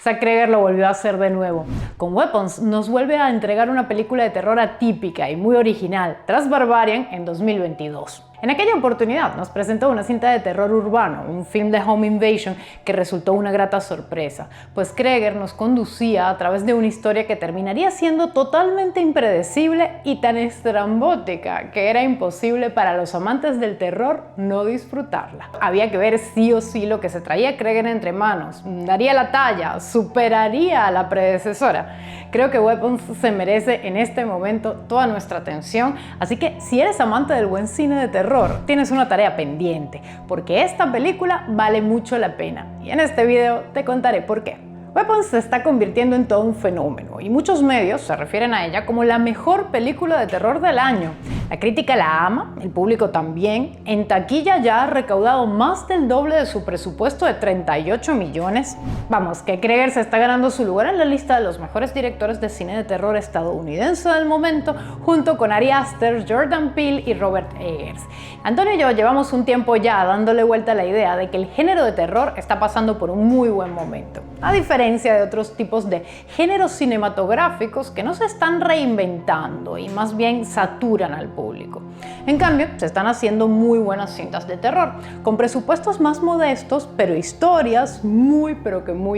Zack Cregger lo volvió a hacer de nuevo. Con Weapons nos vuelve a entregar una película de terror atípica y muy original, tras Barbarian en 2022. En aquella oportunidad nos presentó una cinta de terror urbano, un film de home invasion que resultó una grata sorpresa, pues Cregger nos conducía a través de una historia que terminaría siendo totalmente impredecible y tan estrambótica que era imposible para los amantes del terror no disfrutarla. Había que ver sí o sí lo que se traía Cregger entre manos, daría la talla, superaría a la predecesora. Creo que Weapons se merece en este momento toda nuestra atención, así que si eres amante del buen cine de terror, tienes una tarea pendiente, porque esta película vale mucho la pena y en este video te contaré por qué. Weapons se está convirtiendo en todo un fenómeno y muchos medios se refieren a ella como la mejor película de terror del año. La crítica la ama, el público también. En taquilla ya ha recaudado más del doble de su presupuesto de 38 millones. Vamos, que Cregger se está ganando su lugar en la lista de los mejores directores de cine de terror estadounidense del momento, junto con Ari Aster, Jordan Peele y Robert Eggers. Antonio y yo llevamos un tiempo ya dándole vuelta a la idea de que el género de terror está pasando por un muy buen momento, a diferencia de otros tipos de géneros cinematográficos que no se están reinventando y más bien saturan al público. En cambio, se están haciendo muy buenas cintas de terror, con presupuestos más modestos, pero historias muy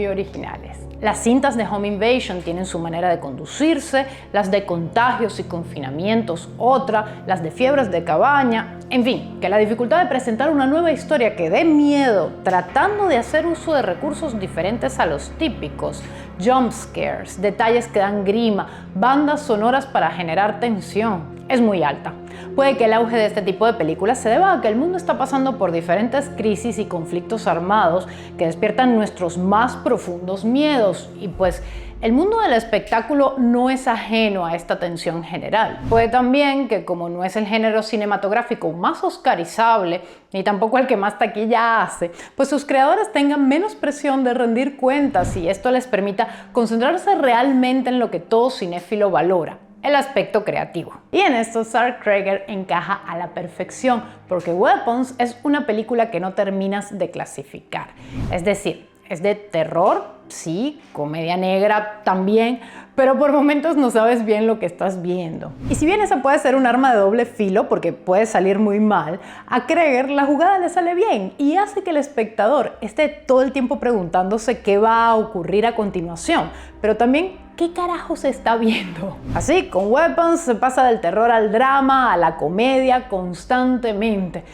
originales. Las cintas de home invasion tienen su manera de conducirse, las de contagios y confinamientos otra, las de fiebres de cabaña, en fin, que la dificultad de presentar una nueva historia que dé miedo, tratando de hacer uso de recursos diferentes a los típicos, jump scares, detalles que dan grima, bandas sonoras para generar tensión, es muy alta. Puede que el auge de este tipo de películas se deba a que el mundo está pasando por diferentes crisis y conflictos armados que despiertan nuestros más profundos miedos y pues el mundo del espectáculo no es ajeno a esta tensión general. Puede también que como no es el género cinematográfico más oscarizable, ni tampoco el que más taquilla hace, pues sus creadores tengan menos presión de rendir cuentas y esto les permita concentrarse realmente en lo que todo cinéfilo valora: el aspecto creativo. Y en esto Zack Cregger encaja a la perfección, porque Weapons es una película que no terminas de clasificar. Es decir, es de terror, sí, comedia negra también, pero por momentos no sabes bien lo que estás viendo. Y si bien esa puede ser un arma de doble filo, porque puede salir muy mal, a Cregger la jugada le sale bien y hace que el espectador esté todo el tiempo preguntándose qué va a ocurrir a continuación, pero también ¿qué carajo se está viendo? Así, con Weapons se pasa del terror al drama, a la comedia constantemente.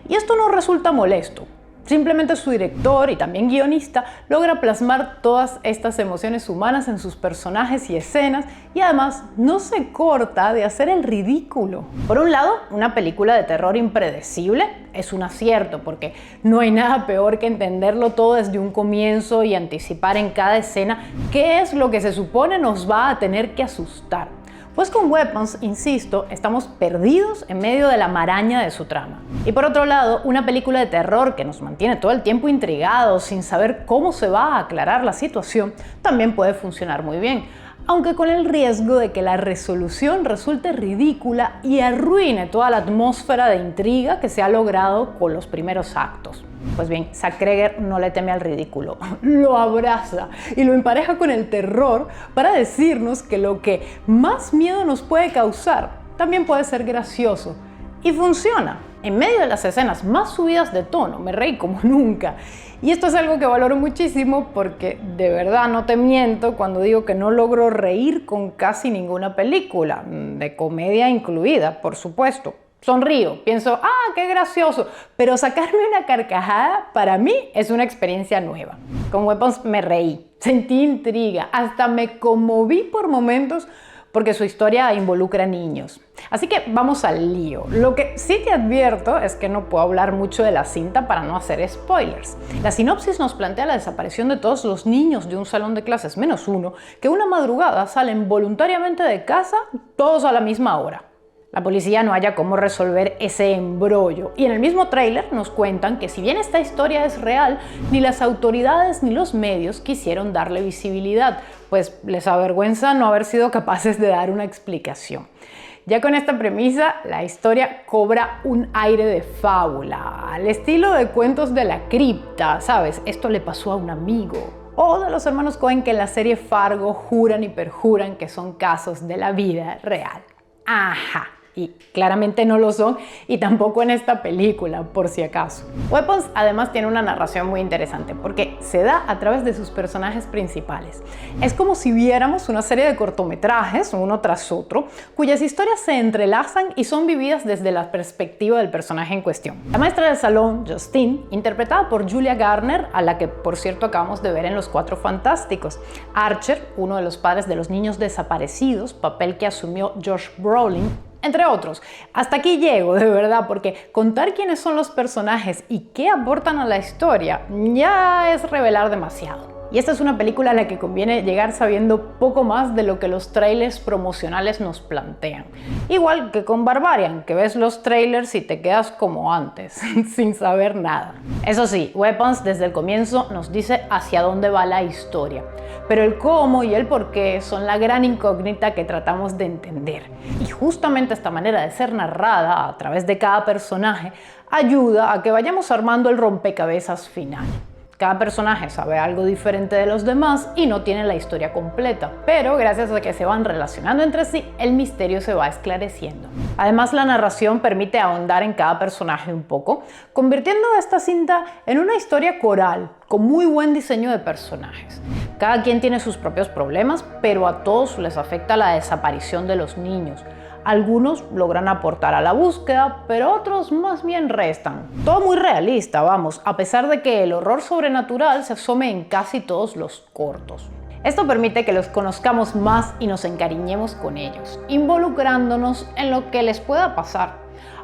Y esto no resulta molesto. Simplemente su director y también guionista logra plasmar todas estas emociones humanas en sus personajes y escenas y además no se corta de hacer el ridículo. Por un lado, una película de terror impredecible es un acierto porque no hay nada peor que entenderlo todo desde un comienzo y anticipar en cada escena qué es lo que se supone nos va a tener que asustar. Pues con Weapons, insisto, estamos perdidos en medio de la maraña de su trama. Y por otro lado, una película de terror que nos mantiene todo el tiempo intrigados sin saber cómo se va a aclarar la situación, también puede funcionar muy bien, aunque con el riesgo de que la resolución resulte ridícula y arruine toda la atmósfera de intriga que se ha logrado con los primeros actos. Pues bien, Zack Cregger no le teme al ridículo, lo abraza y lo empareja con el terror para decirnos que lo que más miedo nos puede causar también puede ser gracioso. Y funciona. En medio de las escenas más subidas de tono, me reí como nunca. Y esto es algo que valoro muchísimo porque de verdad no te miento cuando digo que no logro reír con casi ninguna película, de comedia incluida, por supuesto. Sonrío, pienso, qué gracioso, pero sacarme una carcajada para mí es una experiencia nueva. Con Weapons me reí, sentí intriga, hasta me conmoví por momentos porque su historia involucra niños. Así que vamos al lío. Lo que sí te advierto es que no puedo hablar mucho de la cinta para no hacer spoilers. La sinopsis nos plantea la desaparición de todos los niños de un salón de clases menos uno que una madrugada salen voluntariamente de casa todos a la misma hora. La policía no halla cómo resolver ese embrollo y en el mismo tráiler nos cuentan que si bien esta historia es real, ni las autoridades ni los medios quisieron darle visibilidad, pues les avergüenza no haber sido capaces de dar una explicación. Ya con esta premisa, la historia cobra un aire de fábula, al estilo de cuentos de la cripta, ¿sabes? Esto le pasó a un amigo. o de los hermanos Coen que en la serie Fargo juran y perjuran que son casos de la vida real. Ajá. Y claramente no lo son, y tampoco en esta película, por si acaso. Weapons además tiene una narración muy interesante porque se da a través de sus personajes principales. Es como si viéramos una serie de cortometrajes, uno tras otro, cuyas historias se entrelazan y son vividas desde la perspectiva del personaje en cuestión. La maestra del salón, Justine, interpretada por Julia Garner, a la que por cierto acabamos de ver en Los Cuatro Fantásticos. Archer, uno de los padres de los niños desaparecidos, papel que asumió Josh Brolin, entre otros. Hasta aquí llego, de verdad, porque contar quiénes son los personajes y qué aportan a la historia ya es revelar demasiado. Y esta es una película a la que conviene llegar sabiendo poco más de lo que los trailers promocionales nos plantean. Igual que con Barbarian, que ves los trailers y te quedas como antes, sin saber nada. Eso sí, Weapons desde el comienzo nos dice hacia dónde va la historia, pero el cómo y el por qué son la gran incógnita que tratamos de entender. Y justamente esta manera de ser narrada a través de cada personaje ayuda a que vayamos armando el rompecabezas final. Cada personaje sabe algo diferente de los demás y no tiene la historia completa, pero gracias a que se van relacionando entre sí, el misterio se va esclareciendo. Además, la narración permite ahondar en cada personaje un poco, convirtiendo esta cinta en una historia coral, con muy buen diseño de personajes. Cada quien tiene sus propios problemas, pero a todos les afecta la desaparición de los niños. Algunos logran aportar a la búsqueda, pero otros más bien restan. Todo muy realista, vamos, a pesar de que el horror sobrenatural se asome en casi todos los cortos. Esto permite que los conozcamos más y nos encariñemos con ellos, involucrándonos en lo que les pueda pasar.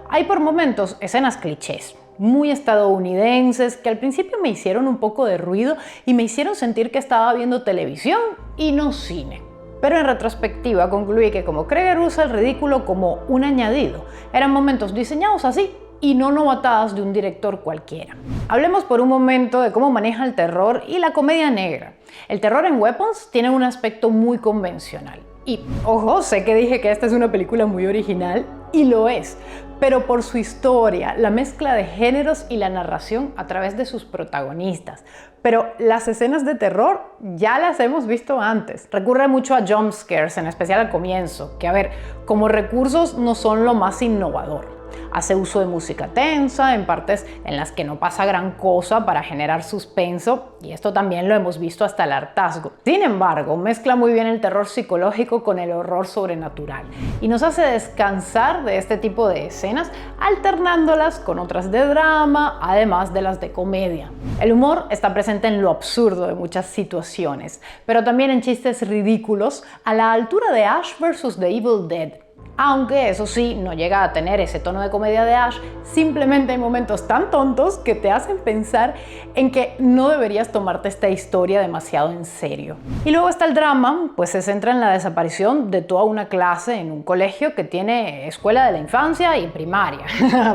Hay por momentos escenas clichés, muy estadounidenses, que al principio me hicieron un poco de ruido y me hicieron sentir que estaba viendo televisión y no cine. Pero en retrospectiva concluí que como Cregger usa el ridículo como un añadido, eran momentos diseñados así y no novatadas de un director cualquiera. Hablemos por un momento de cómo maneja el terror y la comedia negra. El terror en Weapons tiene un aspecto muy convencional. Y, ojo, sé que dije que esta es una película muy original, y lo es, pero por su historia, la mezcla de géneros y la narración a través de sus protagonistas. Pero las escenas de terror ya las hemos visto antes. Recurre mucho a jump scares, en especial al comienzo, que a ver, como recursos no son lo más innovador. Hace uso de música tensa, en partes en las que no pasa gran cosa para generar suspenso, y esto también lo hemos visto hasta el hartazgo. Sin embargo, mezcla muy bien el terror psicológico con el horror sobrenatural, y nos hace descansar de este tipo de escenas, alternándolas con otras de drama, además de las de comedia. El humor está presente en lo absurdo de muchas situaciones, pero también en chistes ridículos a la altura de Ash vs. The Evil Dead. Aunque eso sí, no llega a tener ese tono de comedia de Ash, simplemente hay momentos tan tontos que te hacen pensar en que no deberías tomarte esta historia demasiado en serio. Y luego está el drama, pues se centra en la desaparición de toda una clase en un colegio que tiene escuela de la infancia y primaria.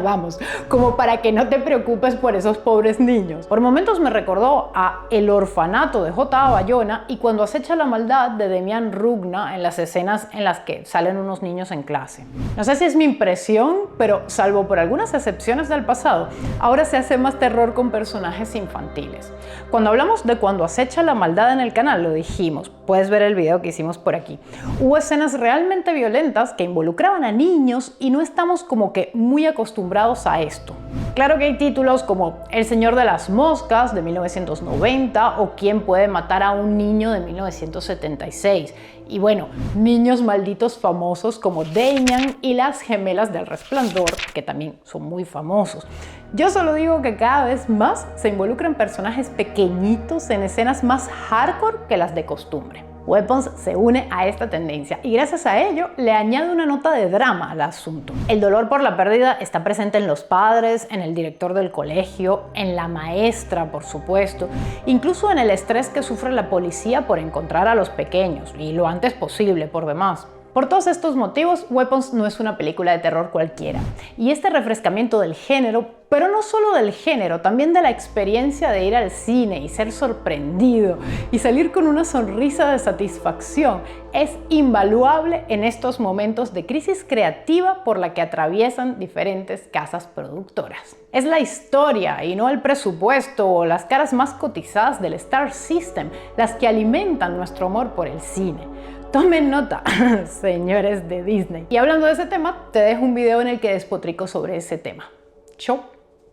Vamos, como para que no te preocupes por esos pobres niños. Por momentos me recordó a El orfanato de J.A. Bayona y Cuando acecha la maldad de Demian Rugna en las escenas en las que salen unos niños en clase. No sé si es mi impresión, pero salvo por algunas excepciones del pasado, ahora se hace más terror con personajes infantiles. Cuando hablamos de Cuando acecha la maldad en el canal, lo dijimos, puedes ver el video que hicimos por aquí. Hubo escenas realmente violentas que involucraban a niños y no estamos como que muy acostumbrados a esto. Claro que hay títulos como El Señor de las Moscas de 1990 o ¿Quién puede matar a un niño? De 1976. Y bueno, niños malditos famosos como Damian y las gemelas del Resplandor, que también son muy famosos. Yo solo digo que cada vez más se involucran personajes pequeñitos en escenas más hardcore que las de costumbre. Weapons se une a esta tendencia y gracias a ello le añade una nota de drama al asunto. El dolor por la pérdida está presente en los padres, en el director del colegio, en la maestra, por supuesto, incluso en el estrés que sufre la policía por encontrar a los pequeños y lo antes posible por demás. Por todos estos motivos, Weapons no es una película de terror cualquiera. Y este refrescamiento del género, pero no solo del género, también de la experiencia de ir al cine y ser sorprendido y salir con una sonrisa de satisfacción, es invaluable en estos momentos de crisis creativa por la que atraviesan diferentes casas productoras. Es la historia y no el presupuesto o las caras más cotizadas del Star System las que alimentan nuestro amor por el cine. Tomen nota, señores de Disney. Y hablando de ese tema, te dejo un video en el que despotrico sobre ese tema. Chau.